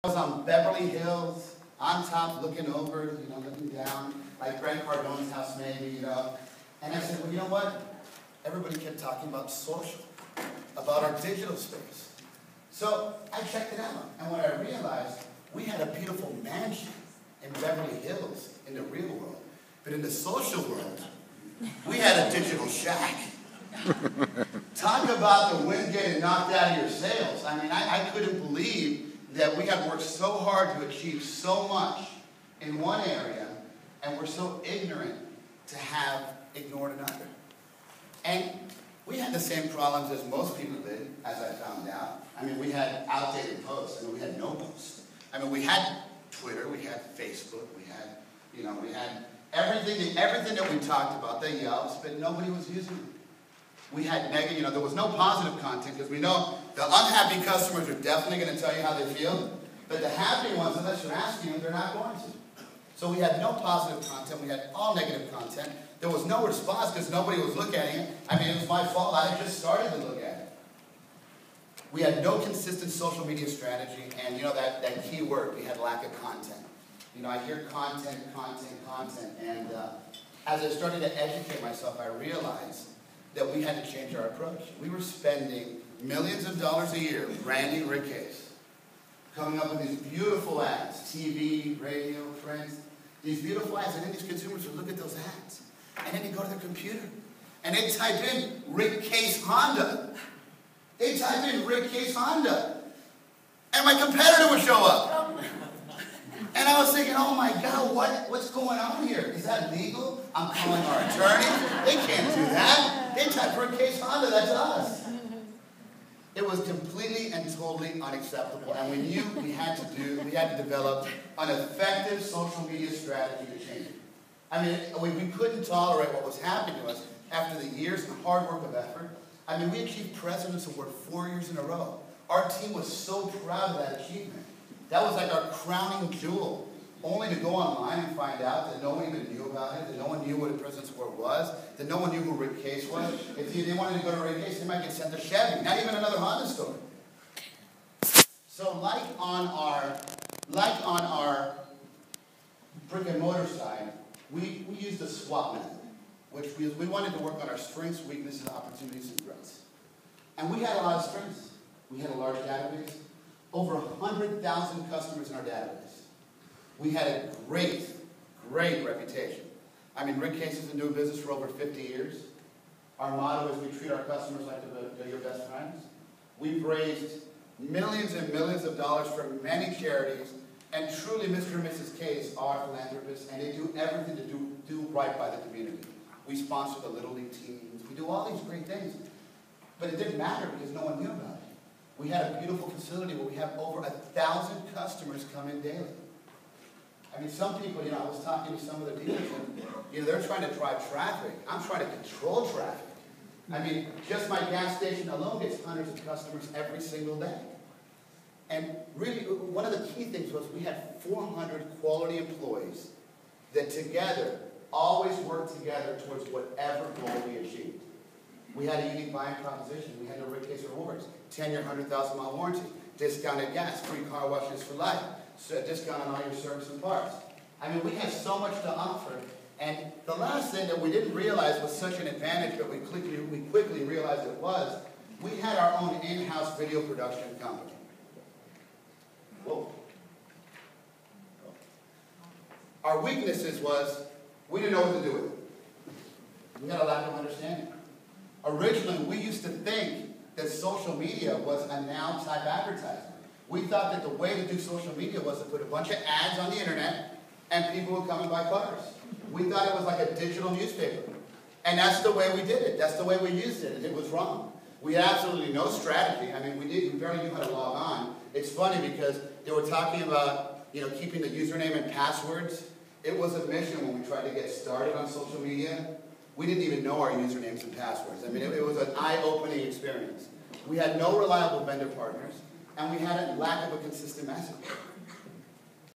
I was on Beverly Hills, on top, looking over, looking down, like Grant Cardone's house maybe, And I said, well, you know what? Everybody kept talking about social, about our digital space. So I checked it out, and what I realized, we had a beautiful mansion in Beverly Hills in the real world, but in the social world, we had a digital shack. Talk about the wind getting knocked out of your sails. I mean, I couldn't believe that we had worked so hard to achieve so much in one area, and we're so ignorant to have ignored another. And we had the same problems as most people did, as I found out. I mean, we had outdated posts. I mean, we had no posts. I mean, we had Twitter, we had Facebook, we had, we had everything that we talked about, the Yelps, but nobody was using them. We had negative, there was no positive content, because we know the unhappy customers are definitely going to tell you how they feel, but the happy ones, unless you're asking them, they're not going to. So we had no positive content, we had all negative content. There was no response because nobody was looking at it. I mean, it was my fault. I had just started to look at it. We had no consistent social media strategy, and that key word, we had lack of content. I hear content, and as I started to educate myself, I realized that we had to change our approach. We were spending millions of dollars a year branding Rick Case, coming up with these beautiful ads, TV, radio, print, these beautiful ads, and then these consumers would look at those ads. And then they go to their computer, and they type in Rick Case Honda. They type in Rick Case Honda, and my competitor would show up. And I was thinking, oh my God, what's going on here? Is that legal? I'm calling our attorney. They can't do that. They type Rick Case Honda, that's us. It was completely and totally unacceptable, and we knew we had to develop an effective social media strategy to change it. I mean, we couldn't tolerate what was happening to us after the years and hard work of effort. I mean, we achieved President's Award 4 years in a row. Our team was so proud of that achievement. That was like our crowning jewel, only to go online and find out that no one even knew about it, that no one knew what a President's Award was, that no one knew who Rick Case was. If they wanted to go to Rick Case, they might get sent to Chevy, not even another Honda store. So like on our brick and mortar side, we used the SWOT method, which we wanted to work on our strengths, weaknesses, opportunities, and growths. And we had a lot of strengths. We had a large database, over 100,000 customers in our database. We had a great reputation. I mean, Rick Case has been doing business for over 50 years. Our motto is we treat our customers like they're your best friends. We've raised millions and millions of dollars for many charities. And truly, Mr. and Mrs. Case are philanthropists, and they do everything to do right by the community. We sponsor the Little League teams. We do all these great things. But it didn't matter because no one knew about it. We had a beautiful facility where we have over 1,000 customers come in daily. I mean, some people, I was talking to some of the dealers, and they're trying to drive traffic. I'm trying to control traffic. I mean, just my gas station alone gets hundreds of customers every single day. And really, one of the key things was we had 400 quality employees that together always worked together towards whatever goal we achieved. We had a unique buying proposition. We had the Rick Case Rewards, 10-year, 100,000-mile warranty, discounted gas, free car washes for life, so discount on all your service and parts. I mean, we had so much to offer. And the last thing that we didn't realize was such an advantage, but we quickly realized it was, we had our own in-house video production company. Whoa. Our weaknesses was we didn't know what to do with it. We had a lack of understanding. Originally, we used to think that social media was a now-type advertising. We thought that the way to do social media was to put a bunch of ads on the internet and people would come and buy cars. We thought it was like a digital newspaper. And that's the way we did it. That's the way we used it, and it was wrong. We had absolutely no strategy. I mean, we barely knew how to log on. It's funny because they were talking about, keeping the username and passwords. It was a mission when we tried to get started on social media. We didn't even know our usernames and passwords. I mean, it was an eye-opening experience. We had no reliable vendor partners, and we had a lack of a consistent message.